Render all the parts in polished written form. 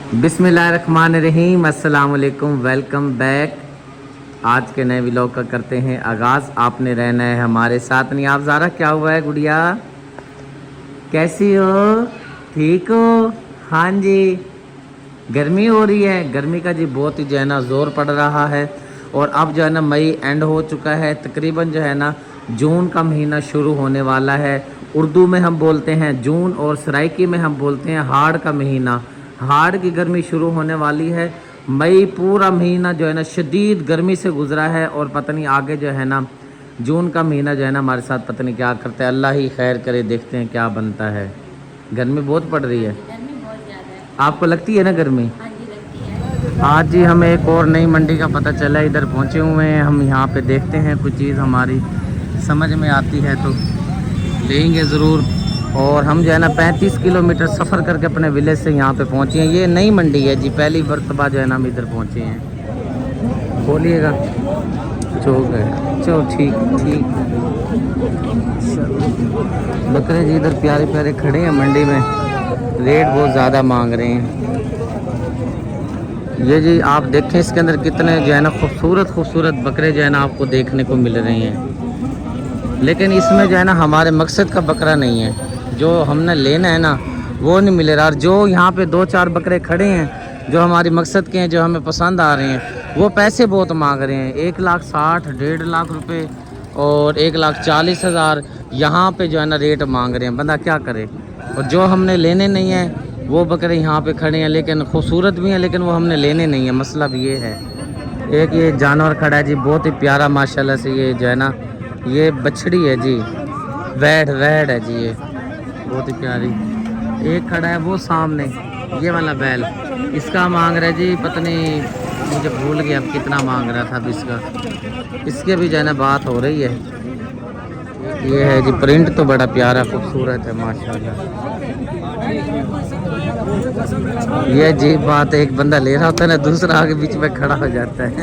बिस्मिल्लाहिर्रहमानिर्रहीम, अस्सलाम वालेकुम, वेलकम बैक। आज के नए व्लॉग का करते हैं आगाज़। आपने रहना है हमारे साथ। नहीं आप ज़ारा, क्या हुआ है गुड़िया, कैसी हो, ठीक हो? हाँ जी। गर्मी हो रही है, गर्मी का जी बहुत ही जो है ना ज़ोर पड़ रहा है। और अब जो है ना मई एंड हो चुका है, तकरीबन जो है ना जून का महीना शुरू होने वाला है। उर्दू में हम बोलते हैं जून और सराइकी में हम बोलते हैं हाड़ का महीना। हाड़ की गर्मी शुरू होने वाली है। मई पूरा महीना जो है ना शदीद गर्मी से गुजरा है और पता नहीं आगे जो है ना जून का महीना जो है ना हमारे साथ पता नहीं क्या करता है। अल्लाह ही खैर करे, देखते हैं क्या बनता है। गर्मी बहुत पड़ रही है। गर्मी बहुत ज़्यादा है। आपको लगती है ना गर्मी? हाँ जी, लगती है। आज जी हमें एक और नई मंडी का पता चला, इधर पहुंचे हुए हैं हम। यहाँ पे देखते हैं कुछ चीज़ हमारी समझ में आती है तो लेंगे ज़रूर। और हम जो है ना 35 किलोमीटर सफ़र करके अपने विलेज से यहाँ पे पहुँचे हैं। ये नई मंडी है जी, पहली मरतबा जो है ना हम इधर पहुँचे हैं। बोलिएगा जो गए, चलो ठीक ठीक। बकरे जी इधर प्यारे प्यारे खड़े हैं मंडी में, रेट बहुत ज़्यादा मांग रहे हैं। ये जी आप देखें इसके अंदर कितने जो है ना खूबसूरत खूबसूरत बकरे जो है ना आपको देखने को मिल रहे हैं। लेकिन इसमें जो है ना हमारे मकसद का बकरा नहीं है, जो हमने लेना है ना वो नहीं मिल रहा। और जो यहाँ पे 2-4 बकरे खड़े हैं जो हमारी मकसद के हैं, जो हमें पसंद आ रहे हैं, वो पैसे बहुत मांग रहे हैं। 1,60,000, 1.5 लाख रुपये और 1,40,000 यहाँ पे जो है ना रेट मांग रहे हैं। बंदा क्या करे। और जो हमने लेने नहीं है वो बकरे यहाँ पे खड़े हैं, लेकिन खूबसूरत भी हैं, लेकिन वो हमने लेने नहीं है। मसला भी ये है। एक ये जानवर खड़ा है जी, बहुत ही प्यारा माशाल्लाह से। ये जो है ना ये बछड़ी है जी, वैड है जी, ये बहुत ही प्यारी। एक खड़ा है वो सामने, ये वाला बैल, इसका मांग रहा है जी पता नहीं, मुझे भूल गया अब कितना मांग रहा था अब इसका। इसके भी जो है ना बात हो रही है। ये है जी, प्रिंट तो बड़ा प्यारा खूबसूरत है माशाल्लाह। ये अजीब बात है, एक बंदा ले रहा होता है ना, दूसरा आगे बीच में खड़ा हो जाता है।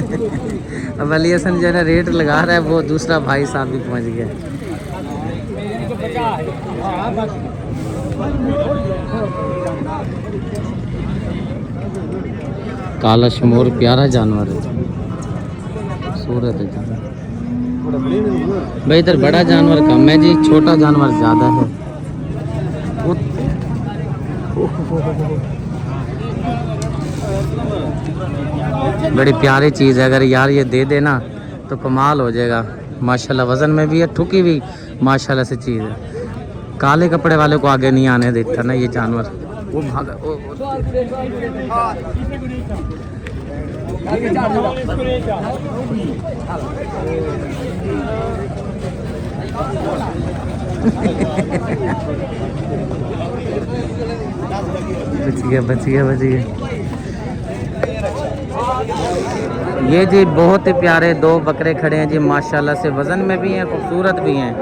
अब अली हसन जो है ना रेट लगा रहा है, वो दूसरा भाई साहब भी पहुंच गया। काला शमूर प्यारा जानवर है, खूबसूरत है जानवर। भाई इधर बड़ा जानवर कम है जी, छोटा जानवर ज़्यादा है। बड़ी प्यारी चीज़ है, अगर यार ये दे देना तो कमाल हो जाएगा माशाल्लाह। वज़न में भी है, ठुकी भी माशाल्लाह से चीज़ है। काले कपड़े वाले को आगे नहीं आने देता ना ये जानवर। वो भागा बच गया। ये जी बहुत ही प्यारे 2 बकरे खड़े हैं जी माशाल्लाह से, वज़न में भी हैं, खूबसूरत भी हैं।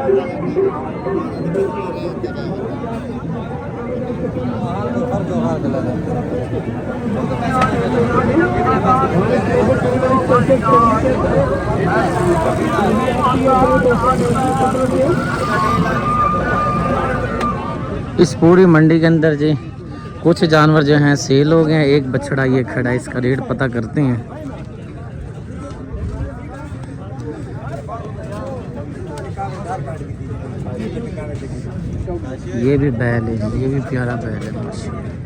इस पूरी मंडी के अंदर जी कुछ जानवर जो हैं सेल हो गए हैं। एक बछड़ा ये खड़ा है, इसका रेट पता करते हैं। ये भी बैल है, ये भी प्यारा बैल है माशाल्लाह।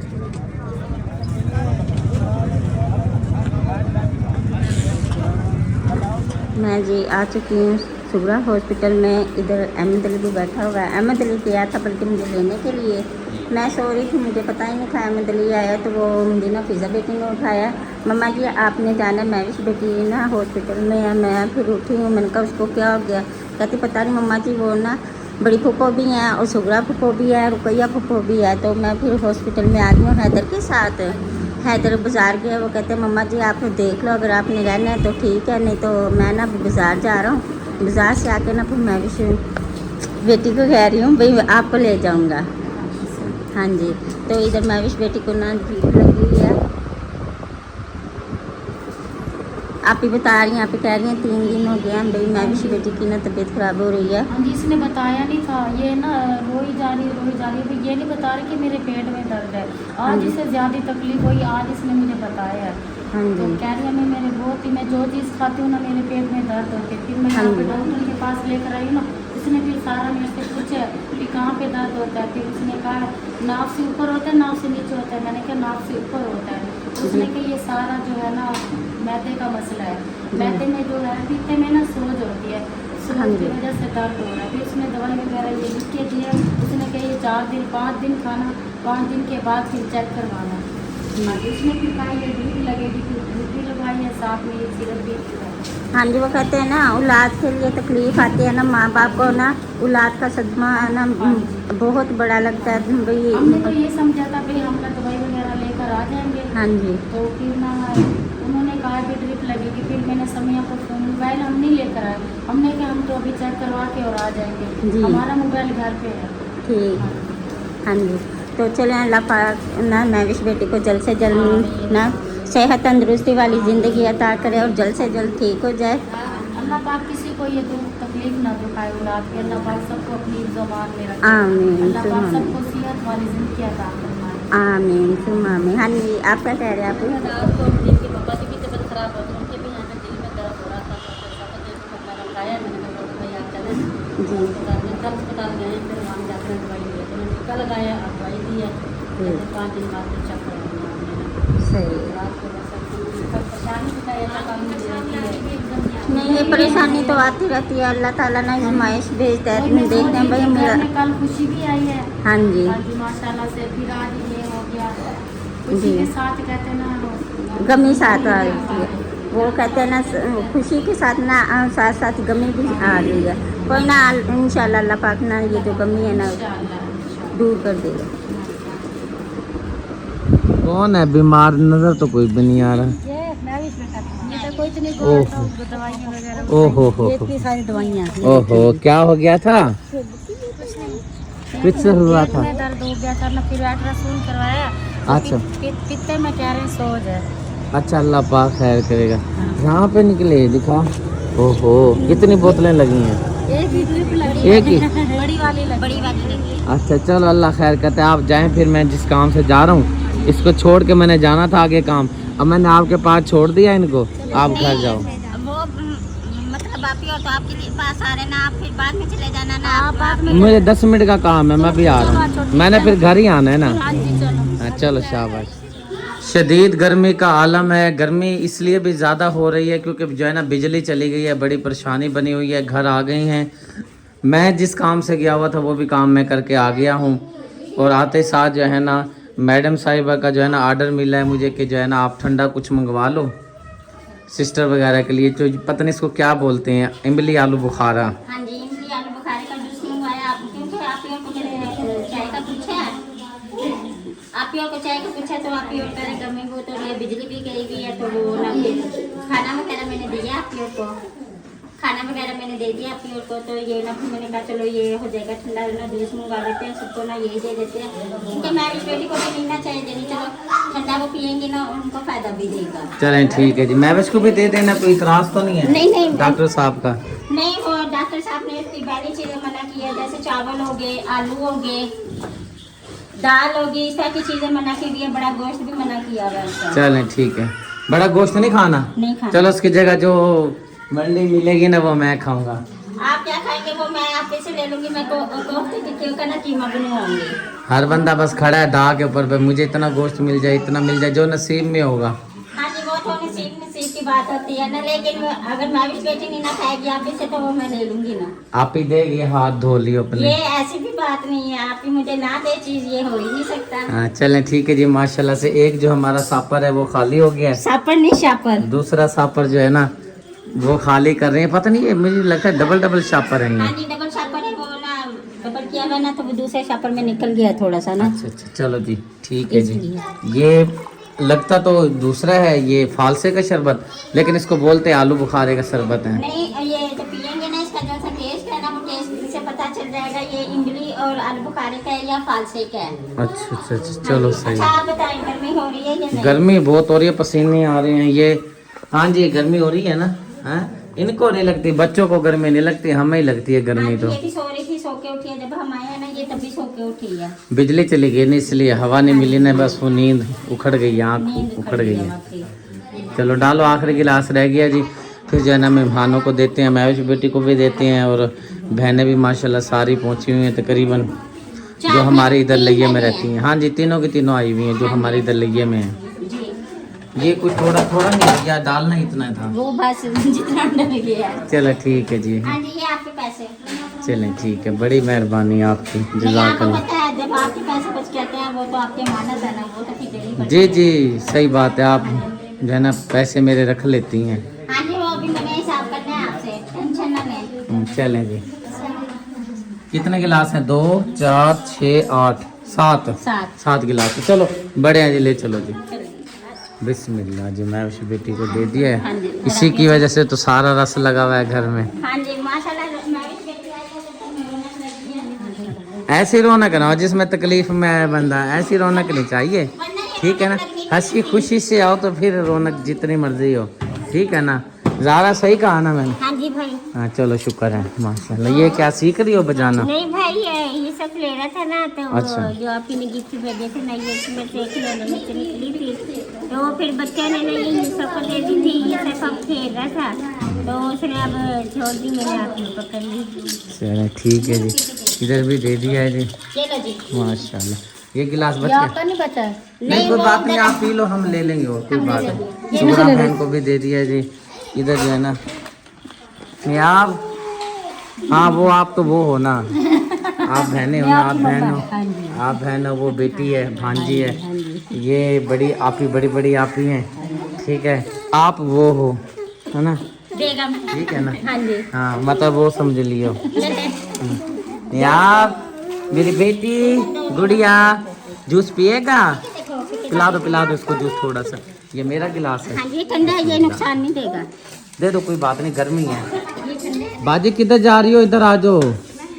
मैं जी आ चुकी हूँ सुगरा हॉस्पिटल में। इधर अहमद अली भी बैठा हुआ है। अहमद अली गया था बल्कि मुझे लेने के लिए। मैं सो रही थी, मुझे पता ही नहीं था अहमद अली आया, तो वो मुझे ना फिज़ा बेटी ने उठाया, मम्मा जी आपने जाना, महविश बेटी ना हॉस्पिटल में है। मैं फिर उठी हूँ, मैंने कहा उसको क्या हो गया? कहती पता नहीं मम्मा जी, वो ना बड़ी फूफो भी हैं और सुगरा फूफो भी है, रुकैया फूफो भी है। तो मैं फिर हॉस्पिटल में आ गई हूँ हैदर के साथ। हैदर बाज़ार गया, वो कहते मम्मा जी आप देख लो, अगर आपने रहना है तो ठीक है, नहीं तो मैं ना बाज़ार जा रहा हूँ। बाज़ार से आके ना फिर मैं भी बेटी को कह रही हूँ भाई आपको ले जाऊँगा। हाँ जी, तो इधर महविश बेटी को ना भीख लगी हुई है। आप ही बता रही हैं, आप ही कह रही हैं 3 दिन हो गया भाई महविश बेटी की ना तबीयत खराब हो रही है। हाँ जी, इसने बताया नहीं था, ये ना रोई जा रही है, ये नहीं बता रही कि मेरे पेट में दर्द है। हाँ आज जी। इसे ज़्यादा तकलीफ हुई, आज इसने मुझे बताया है। हाँ तो जी। कह रही है मैं बहुत ही मैं जो चीज़ खाती हूँ ना मेरे पेट में दर्द होती है। फिर मैं हाँ यहाँ पे जी। डॉक्टर के पास लेकर आई ना, उसने फिर सारा मेरे से पूछा कि कहाँ पे दर्द होता है। फिर उसने कहा नाक से ऊपर होता है, नाक से नीचे होता है। मैंने कहा नाक से ऊपर होता है। तो उसने कहा ये सारा जो है ना मैदे का मसला है, मैदे में जो है पीते में ना सोज होती है, हाँ सोज जी। की वजह से दर्द हो रहा है। फिर उसने दवाई वगैरह ये लिख के दी है। उसने कहा ये 4 दिन 5 दिन खाना, 5 दिन के बाद फिर चेक करवाना। हाँ जी, उसने फिर कहा ये ड्रिप लगेगी, फिर ड्रिप भी लगवाई है, साथ में ये सिरप भी लगाई। हाँ जी, वो कहते हैं ना औलाद के लिए तकलीफ आती है ना, माँ बाप को ना औलाद का सदमा ना बहुत बड़ा लगता है भाई। हमने तो ये समझा था भाई हम ना दवाई वगैरह लेकर आ जाएंगे। हाँ जी। तो फिर ना उन्होंने कहा कि ड्रिप लगेगी। फिर मैंने समय को फ़ोन मोबाइल हम नहीं लेकर आए, हमने कहा हम तो अभी चेक करवा के और आ जाएंगे, जी। हमारा मोबाइल घर पे है। ठीक। हाँ जी, तो चलें अल्लाह पाक ना महविश बेटी को जल्द से जल्द ना सेहत तंदुरुस्ती वाली ज़िंदगी अता करे और जल्द से जल्द ठीक हो जाए। अल्लाह पाक किसी को ये तो तकलीफ ना दुखाए औलाद की। अल्लाह पाक सबको अपनी ज़ुबान में रखे। आमीन अल्लाह पाक सुम सबको सेहत वाली ज़िंदगी अता फरमाए। आमीन सुम आमीन। हाँ जी, आप क्या कह रहे हैं आप? आपको जिनके पापा की भी तबीयत खराब हो तो उनके भी यहाँ पे दिल में दर्द हो रहा था, तो बताया मैंने कहा भाई आप चले जी। अस्पताल गए, फिर वहाँ जाकर दवाई ली, तो उन्होंने टीका लगाया और दवाई दी है। 5 दिन बाद फिर चेक करवाया। सही। रात को बस परेशानी भी है, ऐसा काम नहीं रहती है। नहीं, ये परेशानी तो आती रहती है, अल्लाह ताला ना आजमाइश भेजता है। देखते हैं भाई मेरा। कल खुशी भी आई है। हाँ जी। हाँ जी, माशाल्लाह से। फिर आज ये हो गया, जी। खुशी के साथ कहते हैं ना गमी साथ आ रही है, वो कहते हैं ना खुशी के साथ ना साथ साथ गमी भी आ रही है। कोई ना इंशाल्लाह अल्लाह पाक ना ये जो गमी है ना दूर कर देगा। कौन है बीमार? नजर तो कोई भी नहीं आ रहा। ये तो कोई इतनी ओहो दवाइयाँ वगैरह, ओहो हो इतनी सारी दवाइयाँ। ओहो, क्या हो गया था? कुछ से हुआ था? में दर्द हो गया था ना, फिर अल्ट्रासाउंड करवाया। अच्छा। पित्ते में कह रहे हैं सोज है। अच्छा, अल्लाह पाक खैर करेगा। यहाँ पे निकले दिखा। ओहो, कितनी बोतलें लगी हैं? एक ही ड्रिप लगी, एक ही? बड़ी वाली लगी। अच्छा चलो, अल्लाह खैर करते हैं। आप जाएं, फिर मैं जिस काम से जा रहा हूँ इसको छोड़ के मैंने जाना था आगे काम, अब मैंने आपके पास छोड़ दिया इनको, आप घर जाओ। वो मतलब आप ही और तो आपके पास आ रहे ना, आप फिर बाद में चले जाना ना। आप बाद में मुझे 10 मिनट का काम है, मैं भी आ रहा हूँ। मैंने फिर घर ही आना है ना। हाँ जी चलो। हाँ, चलो शाबाश। शदीद गर्मी का आलम है। गर्मी इसलिए भी ज़्यादा हो रही है क्योंकि जो है ना बिजली चली गई है, बड़ी परेशानी बनी हुई है। घर आ गई हैं, मैं जिस काम से गया हुआ था वो भी काम मैं करके आ गया हूँ। और आते साथ जो है ना मैडम साहिबा का जो है ना ऑर्डर मिला है मुझे कि जो है ना आप ठंडा कुछ मंगवा लो सिस्टर वगैरह के लिए, जो पता नहीं इसको क्या बोलते हैं, इमली आलू बुखारा। हाँ जी, इमली आलू बुखारे का जूस मंगवाया आप, क्योंकि आप ही और को मैंने चाय का पूछा, आप ही और को चाय का पूछा तो आप ही और कह रहे गर्मी बहुत हो रही है, बिजली भी गई हुई है, तो वो ना फिर खाना वगैरह मैंने दिया आप ही और को, खाना वगैरह मैंने दे दिया आप ही और को। तो ये ना फिर मैंने कहा चलो ये हो जाएगा ठंडा ना, जूस मंगवा लेते हैं, सबको ना यही दे देते हैं, क्योंकि मैं इस बेटी को भी पीना चाहिए देनी, चलो ठंडा वो पियेंगे ना उनको फायदा भी देगा। चलें ठीक है जी, महविश को भी दे देना, कोई इतराज तो नहीं है? नहीं डॉक्टर साहब का नहीं, वो डॉक्टर साहब ने इसकी पहली चीज़ें मना की है, जैसे चावल हो गए, आलू हो गए, दाल होगी, इस तरह की चीज़ें मना की हुई है, बड़ा गोश्त भी मना किया हुआ है। चलें ठीक है, बड़ा गोश्त नहीं खाना? नहीं खाना। चलो उसकी जगह जो मंडी मिलेगी ना वो मैं खाऊंगा। आप क्या खाएंगे वो मैं आप से ले लूंगी, मैं कोफ्ते टिक्की का ना कीमा बनवाऊंगी। हर बंदा बस खड़ा है दाग के ऊपर पे, मुझे इतना गोश्त मिल जाए, इतना मिल जाए, जो नसीब में होगा। हाँ जी, वो तो नसीब की बात होती है ना, लेकिन अगर मैं भी बेटी नहीं ना खाएगी आप से तो वो मैं ले लूंगी ना। आप ही देगी, हाथ धो लियो अपने। ये ऐसी भी बात नहीं है, आप ही मुझे ना दे चीज, ये हो ही नहीं सकता। हाँ चलें ठीक है जी, माशाल्लाह से एक जो हमारा सापर है वो खाली हो गया है, सापर नहीं शापर, दूसरा सापर जो है ना वो खाली कर रहे हैं, पता नहीं है, मुझे लगता है डबल शापर है हाँ ये। जी डबल शापर है, वो ना डबल किया हुआ ना, तो वो दूसरे शापर में निकल गया थोड़ा सा ना। अच्छा चलो जी ठीक है जी। ये लगता तो दूसरा है, ये फालसे का शरबत, लेकिन इसको बोलते हैं आलू बुखारे का शरबत है। नहीं, ये तो पियेंगे ना, इसका जो सा टेस्ट है ना वो टेस्ट से पता चल जाएगा ये इमली और आलू बुखारे का है या फालसे का है। अच्छा चलो सही। अच्छा आप बताएं गर्मी हो रही है या नहीं? गर्मी बहुत हो रही है, पसीने आ रहे हैं। ये हाँ जी, गर्मी हो रही है ना। हाँ, इनको नहीं लगती, बच्चों को गर्मी नहीं लगती, हमें ही लगती है गर्मी। तो ये भी सो रही थी, सो के उठी है। जब हम आए हैं ना, ये तभी सो के उठी है। बिजली चली गई ना, इसलिए हवा नहीं मिली ना, बस वो नींद उखड़ गई, आँख उखड़ गई है। चलो डालो, आखिरी गिलास रह गया जी। फिर जो है ना मेहमानों को देते हैं, महविश बेटी को भी देते हैं, और बहनें भी माशाल्लाह सारी पहुंची हुई हैं तकरीबन, जो हमारे इधर लइये में रहती हैं। हाँ जी, तीनों की तीनों आई हुई हैं जो हमारे इधर लइये में हैं। ये कुछ थोड़ा थोड़ा नहीं लग गया, डालना इतना था वो बस जितना डल गया। चलो ठीक है जी। हाँ जी, ये आपके पैसे। चलें ठीक है, बड़ी मेहरबानी आपकी, नहीं, आपको जज़ाकल्लाह। पता है जब आपके पैसे कुछ कहते हैं वो तो आपके मानस है ना, वो तो खिचड़ी पड़ती जी है। जी सही बात है, आप जो है ना पैसे मेरे रख लेती हैं। हाँ जी, वो अभी मैंने हिसाब करना है आपसे, टेंशन ना लें। चलें जी। कितने गिलास हैं? 2 4 6 8 7 7 गिलास। चलो बड़े हैं जी, ले चलो जी। बिस्मिल्लाह जी। मैं उस बेटी को दे दिया है, हाँ जी, इसी की वजह से तो सारा रस लगा हुआ है घर में। हाँ जी माशाल्लाह। ऐसी रौनक ना हो जिसमें तकलीफ में है बंदा, ऐसी रौनक नहीं चाहिए, ठीक है ना। हंसी खुशी से आओ तो फिर रौनक जितनी मर्जी हो, ठीक है ना। ज़्यादा सही कहा ना मैंने? हाँ जी भाई। हाँ चलो शुक्र है माशाल्लाह। ये क्या सीख रही हो बजाना? नहीं भाई, ये सब ले रहा था ना, तो अच्छा। वो जो आपकी ने गिफ्ट भेजे थे ना, ये इसमें से खिलौने में से निकली थी, तो वो फिर बच्चे ने ना ये सबको दे दी थी। ये सब खेल रहा था, तो उसने अब छोड़ दी, मैंने आपको पकड़ ली। चलो ठीक है जी, इधर भी दे दिया है जी। चलो जी। माशाल्लाह। ये गिलास बच गया? नहीं बचा। नहीं कोई बात नहीं, आप पी लो, हम ले लेंगे, और कोई बात नहीं। सुगरा बहन को भी दे दिया है जी। इधर जो है ना आप, हाँ वो आप तो वो हो ना, आप बहने हो ना, आप बहन हो, आप बहन हो, वो बेटी है, भांजी है, ये बड़ी आप ही, बड़ी बड़ी आप ही हैं, ठीक है। आप वो हो, है ना, देगा। ठीक है ना। हाँ जी। हाँ मतलब वो समझ लियो। यार मेरी बेटी गुड़िया जूस पिएगा? पिला दो इसको जूस थोड़ा सा। ये मेरा गिलास है। हाँ जी, ठंडा है, ये नुकसान नहीं देगा। दे दो, कोई बात नहीं, गर्मी है। बाजी किधर जा रही हो? इधर आ जाओ,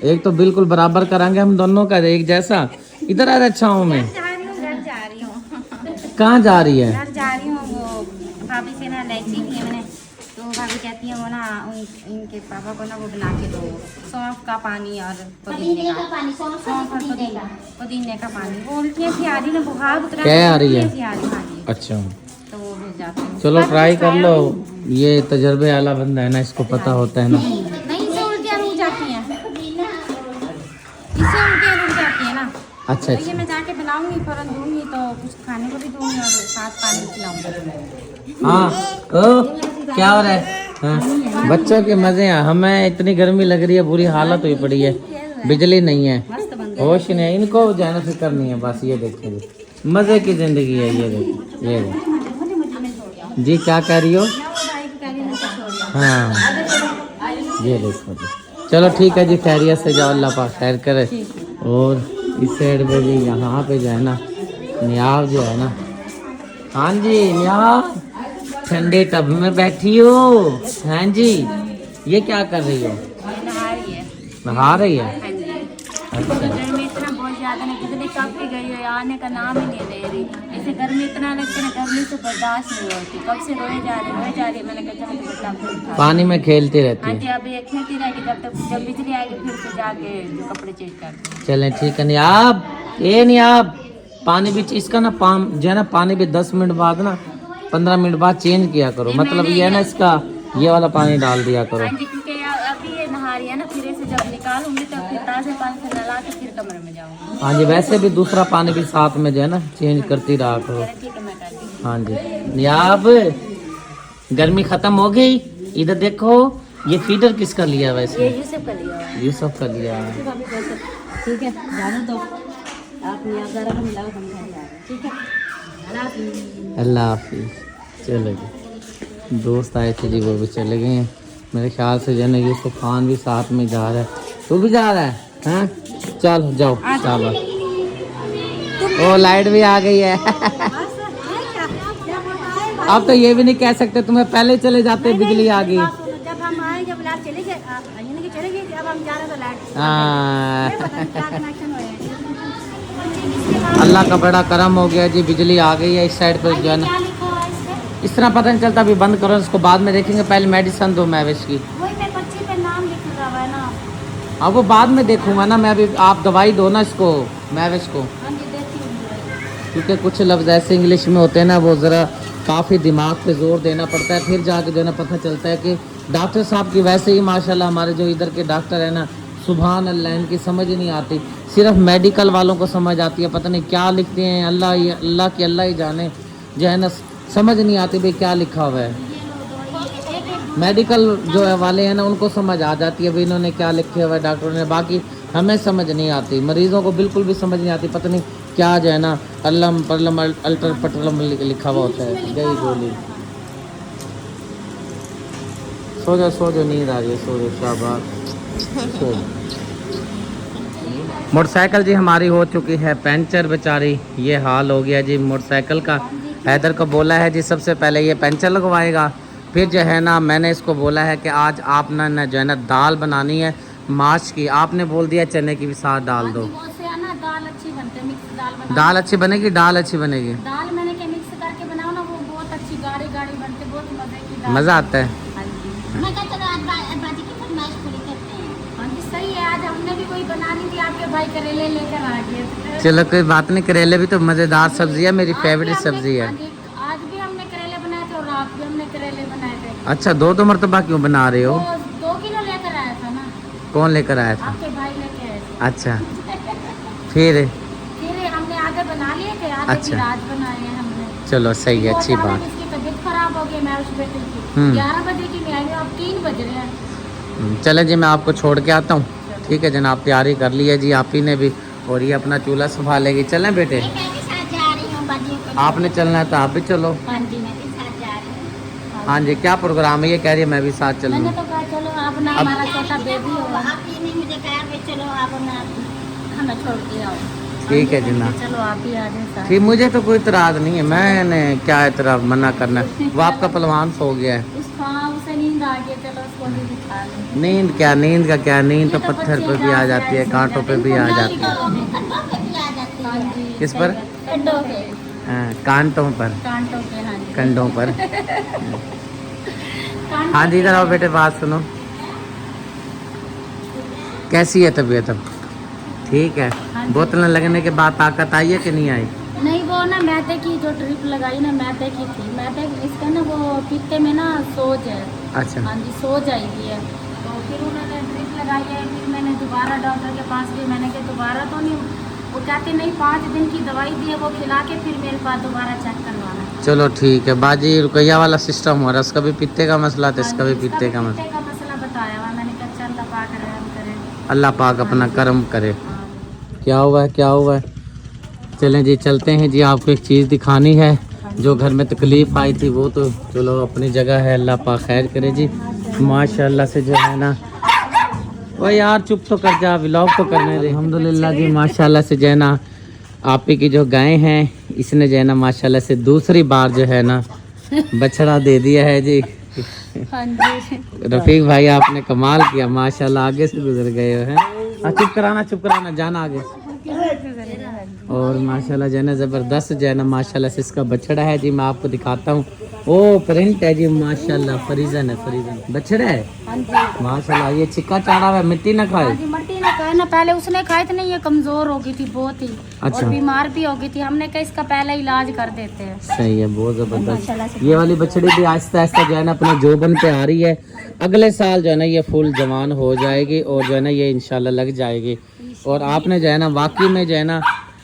एक तो बिल्कुल बराबर करांगे हम दोनों का, एक जैसा। इधर आ छाँव में। कहाँ जा रही है? घर जा रही हूँ, वो भाभी से ना इलायची की है मैंने, तो भाभी कहती है वो ना इनके पापा को ना वो बना के दो, सौंफ का पानी और पुदीने का पानी, सौंफ और पुदीने का पानी। वो उल्टियाँ सी आ रही ना, बुखार उतरा, क्या आ रही है? उल्टियाँ सी आ रही है, अच्छा तो वो भेज जाती हूँ। चलो ट्राई कर लो, ये तजर्बे वाला बंदा है ना, इसको पता होता है ना। नहीं, इससे उल्टियाँ रुक जाती हैं, इससे उल्टियाँ रुक जाती है ना। अच्छा तो ये मैं जाके बनाऊंगी, फौरन दूंगी, तो कुछ खाने को भी दूंगी और साथ पानी पिलाऊंगी। हाँ ओ क्या हो रहा है? हाँ बच्चों के मजे हैं, हमें इतनी गर्मी लग रही है, बुरी हालत हुई पड़ी है, बिजली नहीं है, होश नहीं है, इनको जाना फिक्र नहीं है, बस ये देखो जी, मजे की जिंदगी है। ये देखो, ये देखो जी, क्या कह रही हो? हाँ ये देखो जी। चलो ठीक है जी, खैरियत से जाओ, अल्लाह पाक खैर करे। और इस साइड पे जी, यहाँ पे जो है ना नियाब जो है ना, हाँ जी नियाब ठंडे टब में बैठी हो। हाँ जी, ये क्या कर रही हो? नहा रही है। नहा रही है? हाँ जी। अच्छा गर्मी इतना बहुत ज्यादा ना, बिजली कब की गई है, आने का नाम ही नहीं ले रही। ऐसे गर्मी इतना लगती है ना, गर्मी से बर्दाश्त नहीं होती, कब से रोए जा रही है। मैंने कहा चलो बेटा फिर उठा। पानी में खेलती रहती हाँ है। जी, अभी ये खेलती रहेगी जब तक, जब बिजली आएगी फिर से जाके जो कपड़े चेंज कर दूँ। चलें ठीक है। नियाब ये नियाब, पानी भी इसका ना जो है ना, पानी भी 10 मिनट बाद ना, 15 मिनट बाद चेंज किया करो, मतलब ये है ना, इसका ये वाला पानी डाल दिया करो। हाँ जी, क्योंकि अभी ये नहा रही है ना, फिर से जब निकालूंगी तो फिर ताज़े पानी से नहला के फिर कमरे में जाऊंगी। हाँ जी, वैसे भी दूसरा पानी भी साथ में जो है ना चेंज करती रहा करो। ठीक है, मैं करती हूँ। हाँ जी। नियाब गर्मी खत्म हो गई, इधर देखो, ये फीडर किसका लिया है वैसे? ये यूसुफ का लिया हुआ है। यूसुफ का लिया है। ठीक है, जाने दो आप, यहाँ ज़रा मिलाओ, हम घर जा रहे हैं, ठीक है। अल्लाह हाफिज़। चलो जी, दोस्त आए थे जी, वो भी चले गए हैं। मेरे ख्याल से जो है यूसुफ खान भी साथ में जा रहा है। तू भी जा रहा है? हाँ चल जाओ, शाबाश। ओ लाइट भी आ गई है। अब तो ये भी नहीं कह सकते तुम्हें पहले चले जाते, बिजली आ गई। जब हम आए, जब लाइट चली गई, चले गई, अब हम जा रहे तो लाइट। हाँ कनेक्शन हो है। अल्लाह का बड़ा करम हो गया जी, बिजली आ गई है इस साइड पर जो है ना। इस तरह पता नहीं चलता, अभी बंद करो इसको, बाद में देखेंगे, पहले मेडिसिन दो महविश की। वही मैं पर्ची पे नाम लिख रहा है ना। अब वो बाद में देखूंगा ना मैं, अभी आप दवाई दो ना इसको महविश को, हाँ जी देती हूँ दवाई। क्योंकि कुछ लफ्ज़ ऐसे इंग्लिश में होते हैं ना, वो ज़रा काफ़ी दिमाग पे जोर देना पड़ता है, फिर जाके जो है ना पता चलता है कि डॉक्टर साहब की वैसे ही माशाल्लाह हमारे जो इधर के डॉक्टर है ना, सुभान अल्लाह, इनकी समझ ही नहीं आती, सिर्फ मेडिकल वालों को समझ आती है, पता नहीं क्या लिखते हैं, अल्लाह की अल्लाह ही जाने, जो है ना समझ नहीं आती भाई क्या लिखा हुआ है। मेडिकल जो है वाले हैं ना उनको समझ आ जाती है भाई इन्होंने क्या लिखे हुआ है डॉक्टरों ने, बाकी हमें समझ नहीं आती, मरीजों को बिल्कुल भी समझ नहीं आती, पता नहीं क्या जो है ना अल्लम परलम अल्टर पटलम लिखा हुआ होता है। गई गोली, सो जाओ नींद आ रही है, सो जाओ शाबाश, सो। मोटरसाइकिल जी हमारी हो चुकी है पंचर, बेचारी ये हाल हो गया जी मोटरसाइकिल का। हैदर को बोला है जी सबसे पहले ये पंचर लगवाएगा, फिर जो है ना मैंने इसको बोला है कि आज आप ना जो है ना दाल बनानी है माश की, आपने बोल दिया चने की भी साथ डाल दो। वो से है ना दाल अच्छी बनती है, मिक्स दाल बना। दाल अच्छी बनेगी, दाल अच्छी बनेगी, दाल मैंने क्या मिक्स करके बनाओ ना, वो बहुत अच्छी गाढ़ी गाढ़ी बनती है, बहुत मजे की दाल। मज़ा आता है। हाँ जी। मैं कहता चलो आज बाजी की फरमाइश पूरी करते हैं। हाँ जी सही है, आज हमने भी वही बनानी थी, आपके भाई करेले लेकर आ गए। चलो कोई बात नहीं, करेले भी तो मज़ेदार सब्जी है, मेरी फेवरेट सब्जी है। आज भी हमने करेले बनाए थे और रात भी हमने करेले बनाए थे। अच्छा, दो मरतबा क्यों बना रहे हो? 2 किलो लेकर आया था ना। कौन लेकर आया था? आपके भाई लेके आए थे। अच्छा, फिर हमने आधे बना लिए थे, आधे अच्छा। फिर आज बनाए हैं हमने। चलो सही है, अच्छी बात। इसकी तबीयत खराब हो गई, मैं उस बेटे की 11 बजे की मैं आई हूँ, अब 3 बज रहे हैं। चले जी मैं आपको छोड़ के आता हूँ, ठीक है जनाब, तैयारी कर ली है जी आप ही ने भी, और ये अपना चूल्हा संभालेगी। चलें बेटे? आपने चलना है तो आप भी चलो। हाँ जी मैं भी साथ जा रही हूँ। हाँ जी, क्या प्रोग्राम है ये? कह रही है मैं भी साथ चलूँ। मैंने तो कहा चलो आप ना, हमारा छोटा बेबी होगा, आप ही ने मुझे कहा कि चलो आप ना हमें छोड़ के आओ। ठीक है जी ना, चलो आप ही आ जाए। ठीक, मुझे तो कोई इतराज़ नहीं है, मैंने क्या इतरा मना करना है, वो आपका पहलवान सो गया है। उसे नींद आ गई, चलो उसको भी दिखा लें। नींद क्या, नींद का क्या, नींद तो पत्थर पे भी आ जाती है, कांटों पे भी आ जाती है। किस पर? कंडों पे। हाँ, कांटों पर, कांटों पे। हाँ जी कंडों पर। हाँ जी, इधर आओ बेटे, बात सुनो। कैसी है तबीयत अब? ठीक है। बोतल लगने के बाद ताकत आई है कि नहीं आई? नहीं, वो ना मैदे की जो ड्रिप लगाई ना, मैदे की थी, मैदे इसका ना वो पित्ते में ना सोज है। अच्छा। हाँ जी सोज आई हुई है, तो फिर उन्होंने ड्रिप लगाई है, फिर मैंने दोबारा डॉक्टर के पास गई, मैंने कहा दोबारा तो नहीं, वो कहते नहीं 5 दिन की दवाई दी है, वो खिला के फिर मेरे पास दोबारा चेक करवाना है। चलो ठीक है बाजी, रुकैया वाला सिस्टम हो रहा है, उसका भी पित्ते का मसला था, इसका भी पित्ते का मसला। पित्ते का मसला बताया हुआ, मैंने कहा चल अल्लाह पाक रहम करे, अल्लाह पाक अपना कर्म करे। क्या हुआ है, क्या हुआ है? चलें जी चलते हैं जी, आपको एक चीज़ दिखानी है, जो घर में तकलीफ़ आई थी वो तो चलो अपनी जगह है, अल्लाह पाक खैर करे जी। माशाल्लाह से जो है ना, वो यार चुप तो कर जा, व्लॉग तो करने दे। अल्हम्दुलिल्लाह जी माशाल्लाह से जो है ना, आप ही की जो गाय हैं इसने जो है ना माशाल्लाह से दूसरी बार जो है ना बछड़ा दे दिया है जी। हाँ जी रफीक भाई आपने कमाल किया माशाल्लाह, आगे से गुजर गए हो हैं। चुप कराना जाना आगे। और माशाल्लाह जो है ना ज़बरदस्त जो है ना माशाल्लाह से इसका बछड़ा है जी, मैं आपको दिखाता हूँ। ओ प्रिंट है जी माशाल्लाह, फरीजन है, फरीजन बछड़ा है। हाँ जी माशाल्लाह, ये चिक्का चाड़ा हुआ है, मिट्टी ना खाए। हाँ जी, मट्टी ने खाया ना, पहले उसने खाए थे ना, ये कमजोर हो गई थी बहुत ही, अच्छा। और बीमार भी हो गई थी, हमने कहा इसका पहले इलाज कर देते हैं। सही है, बहुत माशाल्लाह ज़बरदस्त। से। ये वाली बछड़ी भी आहिस्ता आहिस्ता जो है ना अपने जोबन पे आ रही है, अगले साल जो है ना ये फुल जवान हो जाएगी और जो है ना ये इंशाल्लाह लग जाएगी। और आपने जो है ना वाकई में जो है ना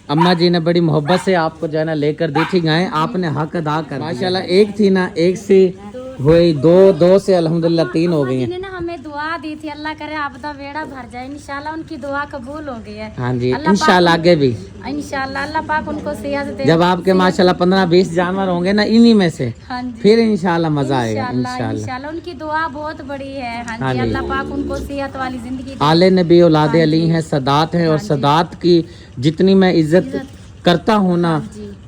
अम्मा जी ने बड़ी मोहब्बत से आपको जो है ना लेकर दी थी गाय, आपने हक अदा कर माशाल्लाह। एक थी ना, एक से हुई, दो से अल्हम्दुलिल्लाह 3 हो गई हैं। ने हमें दुआ दी थी, अल्लाह करे आपदा बेड़ा भर जाए, इंशाल्लाह उनकी दुआ कबूल हो गई है। हाँ जी अल्लाह इंशाल्लाह आगे भी इंशाल्लाह अल्लाह पाक उनको सेहत दे। जब आपके माशाल्लाह 15-20 जानवर होंगे ना इन्हीं में से, हाँ जी फिर इंशाल्लाह मजा आएगा इंशाल्लाह। इंशाल्लाह उनकी दुआ बहुत बड़ी है। हाँ हाँ जी जी। अल्लाह पाक उनको सेहत वाली जिंदगी दे। आले नबी औलादे अली हैं, सदात हैं, और सदात की जितनी मैं इज्जत करता हूँ ना,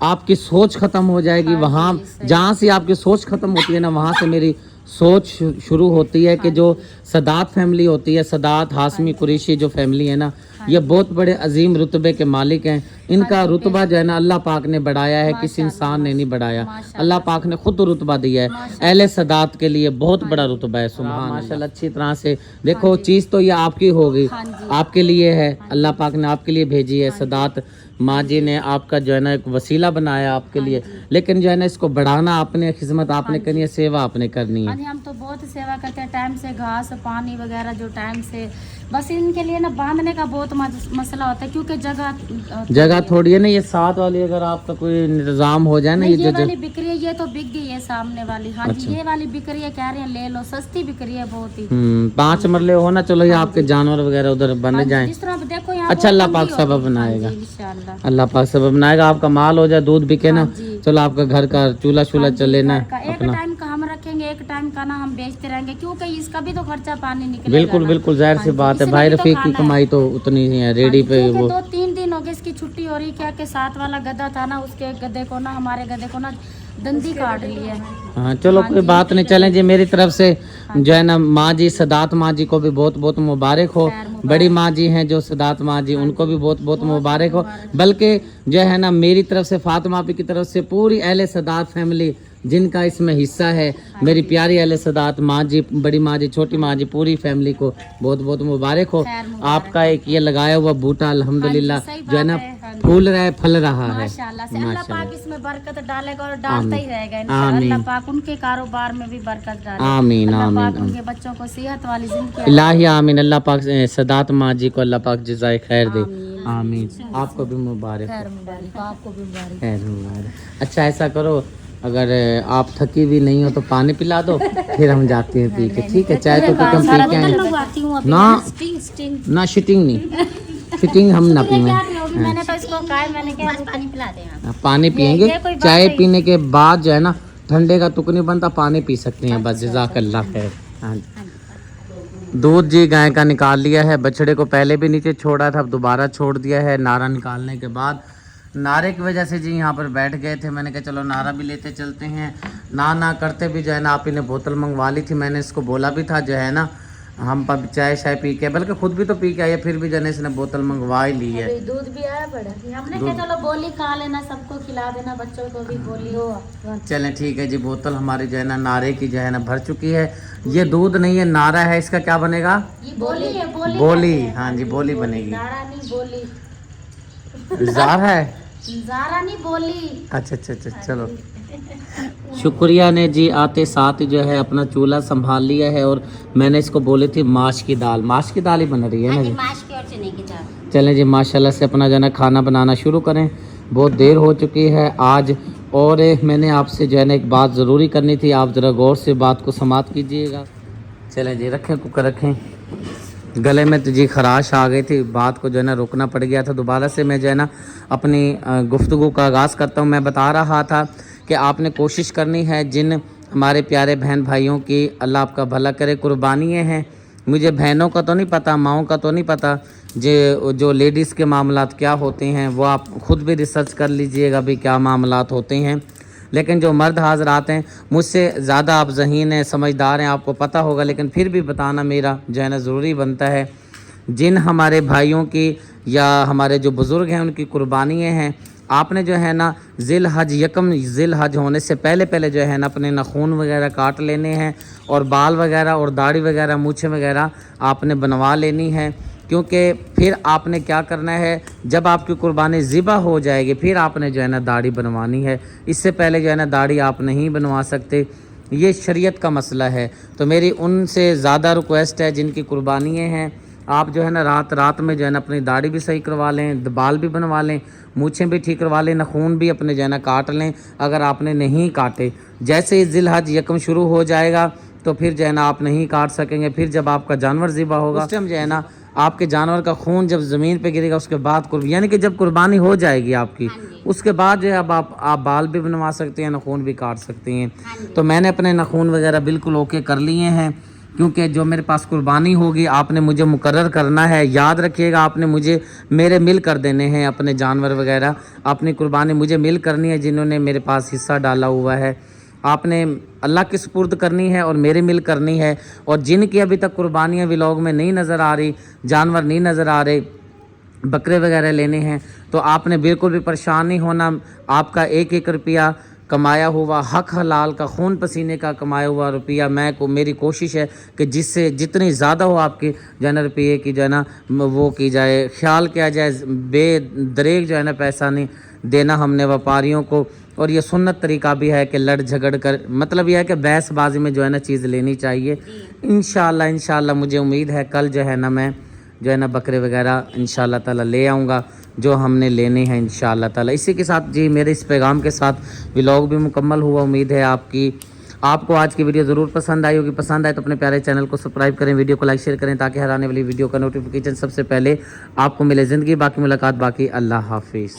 आपकी सोच खत्म हो जाएगी। वहाँ जहाँ से आपकी सोच खत्म होती है ना, वहाँ से मेरी सोच शुरू होती है कि जो सदात फैमिली होती है, सदात हाशमी कुरैशी जो फैमिली है ना, ये बहुत बड़े अजीम रुतबे के मालिक हैं। इनका रुतबा जो है ना अल्लाह पाक ने बढ़ाया है, किसी इंसान ने नहीं बढ़ाया। अल्लाह पाक ने खुद रुतबा दिया है। अहले सदात के लिए बहुत बड़ा रुतबा है। सुभान माशाल्लाह, अच्छी तरह से देखो, चीज़ तो ये आपकी होगी, आपके लिए है, अल्लाह पाक ने आपके लिए भेजी है। सदात माँ जी ने आपका जो है ना एक वसीला बनाया आपके लिए, लेकिन जो है ना इसको बढ़ाना आपने, खिदमत आपने करनी है, सेवा आपने करनी है। हम तो बहुत सेवा करते हैं, टाइम से घास पानी वगैरह जो टाइम से, बस इनके लिए ना बांधने का बहुत मसला होता है, क्योंकि जगह थोड़ी है ना। ये साथ वाली अगर आपका कोई इंतजाम हो जाए ना, ये वाली बिक रही है, ये तो बिक गई है सामने वाली। हाँ अच्छा। जी, ये वाली बिक रही है, कह रहे हैं ले लो, सस्ती बिक रही है बहुत ही। 5 मरले हो ना, चलो ये आपके जानवर वगैरह उधर बन जाए। जिस तरह देखो यहाँ अच्छा, अल्लाह पाक सबब बनाएगा, अल्लाह पाक सबब बनाएगा, आपका माल हो जाए, दूध बिके ना, चलो आपका घर का चूल्हा शूल्हा चले ना। एक टाइम का हम रखेंगे, एक टाइम का ना हम बेचते रहेंगे, क्योंकि इसका भी तो खर्चा पानी निकलेगा। बिल्कुल बिल्कुल, जाहिर सी बात है, भाई रफीक की कमाई तो उतनी ही है। रेडी पे वो 2-3 दिन हो गए इसकी छुट्टी हो रही, क्या के साथ वाला गधा था ना, उसके गधे को ना, हमारे गधे को ना दंदी काट लिया है। हाँ चलो कोई बात नहीं, चलें जी, मेरी तरफ से जो है ना माँ जी, सदात माँ जी को भी बहुत बहुत मुबारक हो। बड़ी माँ जी हैं जो सदात माँ जी, उनको भी बहुत बहुत मुबारक हो। बल्कि जो है ना मेरी तरफ से, फातिमा आपी की तरफ से, पूरी अहले सदात फैमिली जिनका इसमें हिस्सा है, मेरी प्यारी अहले सदात माँ जी, बड़ी माँ जी, छोटी माँ जी, पूरी फैमिली को बहुत बहुत मुबारक हो। आपका एक ये लगाया हुआ बूटा अल्हम्दुलिल्लाह जो है ना फूल रहा है, फल रहा है। माशाल्लाह से अल्लाह पाक इसमें बरकत डालेगा और डालता ही रहेगा इंशाअल्लाह। अल्लाह पाक उनके कारोबार में भी बरकत डाले। आमीन अल्लाह पाक आमीन उनके बच्चों को सेहत वाली जिंदगी इलाही आमीन। अल्लाह पाक सदात माँ जी को अल्लाह पाक जज़ाए खैर दे। आमीन। आपको भी मुबारक, आपको भी मुबारक। खैर मुबारक। अच्छा ऐसा करो, अगर आप थकी भी नहीं हो तो पानी पिला दो, फिर हम जाते हैं पी के, ठीक है? चाय तो कम पी के आए ना, ना शिटिंग नहीं, शिटिंग हम ना पिए। मैंने तो इसको कहा, मैंने कहा पानी पिला दे। पानी पियेंगे, चाय पीने के बाद जो है ना ठंडे का तुक नहीं बनता, पानी पी सकते हैं बस। जज़ाकल्लाह खैर। हाँ, दूध जी गाय का निकाल लिया है, बछड़े को पहले भी नीचे छोड़ा था, अब दोबारा छोड़ दिया है। नारा निकालने के बाद, नारे की वजह से जी यहाँ पर बैठ गए थे, मैंने कहा चलो नारा भी लेते चलते हैं। ना करते भी जो है ना आप ही ने बोतल मंगवा ली थी, मैंने इसको बोला भी था जो है ना हम पर चाय शाय पी के, बल्कि खुद भी तो पी के आए, फिर भी जने इसने बोतल मंगवा ही ली है। दूध भी आया बड़ा, हमने कहा चलो बोली खा लेना, सबको खिला देना, बच्चों को भी बोली हो। चलें ठीक है जी, बोतल हमारी जो है ना नारे की जो है ना भर चुकी है। ये दूध नहीं है, नारा है, इसका क्या बनेगा? ये बोली है, बोली। हाँ जी, बोली बनेगी। नारा नहीं, बोली। जार है, जारा नहीं, बोली। अच्छा, चलो शुक्रिया ने जी आते साथ ही जो है अपना चूल्हा संभाल लिया है। और मैंने इसको बोली थी माश की दाल ही बन रही है ना जी। माश की और चने की दाल। चलें जी, माशाल्लाह से अपना जो है ना खाना बनाना शुरू करें, बहुत देर हो चुकी है आज। और मैंने आपसे जो है ना एक बात ज़रूरी करनी थी, आप ज़रा गौर से बात को समाप्त कीजिएगा। चलें जी, रखें कुकर रखें। गले में तो जी खराश आ गई थी, बात को जो है ना रोकना पड़ गया था। दोबारा से मैं जो है ना अपनी गुफ्तगू का आगाज़ करता हूँ। मैं बता रहा था कि आपने कोशिश करनी है, जिन हमारे प्यारे बहन भाइयों की अल्लाह आपका भला करे, कुर्बानियाँ हैं। मुझे बहनों का तो नहीं पता, माओं का तो नहीं पता, जो लेडीज़ के मामलात क्या होते हैं वो आप ख़ुद भी रिसर्च कर लीजिएगा भी क्या मामलात होते हैं। लेकिन जो मर्द हाज़रात हैं, मुझसे ज़्यादा आप ज़हीन हैं, समझदार हैं, आपको पता होगा, लेकिन फिर भी बताना मेरा जो है ना ज़रूरी बनता है। जिन हमारे भाइयों की या हमारे जो बुज़ुर्ग हैं उनकी कुर्बानियाँ हैं, आपने जो है ना ज़िल हज होने से पहले जो है ना अपने नाखून वगैरह काट लेने हैं, और बाल वगैरह और दाढ़ी वगैरह मूछें वगैरह आपने बनवा लेनी है। क्योंकि फिर आपने क्या करना है, जब आपकी कुर्बानी ज़िबा हो जाएगी फिर आपने जो है ना दाढ़ी बनवानी है। इससे पहले जो है ना दाढ़ी आप नहीं बनवा सकते, ये शरीयत का मसला है। तो मेरी उनसे ज़्यादा रिक्वेस्ट है, जिनकी कुर्बानियाँ हैं, आप जो है ना रात में जो है ना अपनी दाढ़ी भी सही करवा लें, बाल भी बनवा लें, मूछें भी ठीक करवा लें, नाखून भी अपने जो है ना काट लें अगर आपने नहीं काटे। जैसे ही ज़िल हज यकम शुरू हो जाएगा तो फिर जो है ना आप नहीं काट सकेंगे। फिर जब आपका जानवर ज़िबा होगा उस टाइम जो है ना आपके जानवर का खून जब ज़मीन पे गिरेगा उसके बाद यानी कि जब कुर्बानी हो जाएगी आपकी, उसके बाद जो है अब आप बाल भी बनवा सकते हैं, नाखून भी काट सकते हैं। तो मैंने अपने नाखून वगैरह बिल्कुल ओके कर लिए हैं, क्योंकि जो मेरे पास कुर्बानी होगी आपने मुझे मुकर्रर करना है। याद रखिएगा, आपने मुझे मेरे मिल कर देने हैं अपने जानवर वगैरह, अपनी कुर्बानी मुझे मिल करनी है जिन्होंने मेरे पास हिस्सा डाला हुआ है। आपने अल्लाह की सुपुर्द करनी है और मेरे मिल करनी है। और जिनकी अभी तक कुर्बानियाँ व्लॉग में नहीं नज़र आ रही, जानवर नहीं नज़र आ रहे, बकरे वगैरह लेने हैं, तो आपने बिल्कुल भी परेशान नहीं होना। आपका एक एक रुपया कमाया हुआ, हक हलाल का, खून पसीने का कमाया हुआ रुपया, मेरी कोशिश है कि जिससे जितनी ज़्यादा हो आपके जो है ना रुपये की जो है ना वो की जाए, ख्याल किया जाए। बेदरेग जो है ना पैसा नहीं देना हमने व्यापारियों को। और ये सुन्नत तरीका भी है कि लड़ झगड़ कर, मतलब यह है कि बहसबाजी में जो है ना चीज़ लेनी चाहिए। इंशाल्लाह मुझे उम्मीद है कल जो है ना मैं जो है ना बकरे वगैरह इंशाल्लाह ताला ले आऊँगा जो हमने लेने हैं इंशाल्लाह ताला। इसी के साथ जी मेरे इस पैगाम के साथ व्लॉग भी मुकम्मल हुआ। उम्मीद है आपको आज की वीडियो ज़रूर पसंद आई होगी। पसंद आए तो अपने प्यारे चैनल को सब्सक्राइब करें, वीडियो को लाइक शेयर करें ताकि हर आने वाली वीडियो का नोटिफिकेशन सबसे पहले आपको मिले। ज़िंदगी बाकी, मुलाकात बाकी। अल्लाह हाफिज़।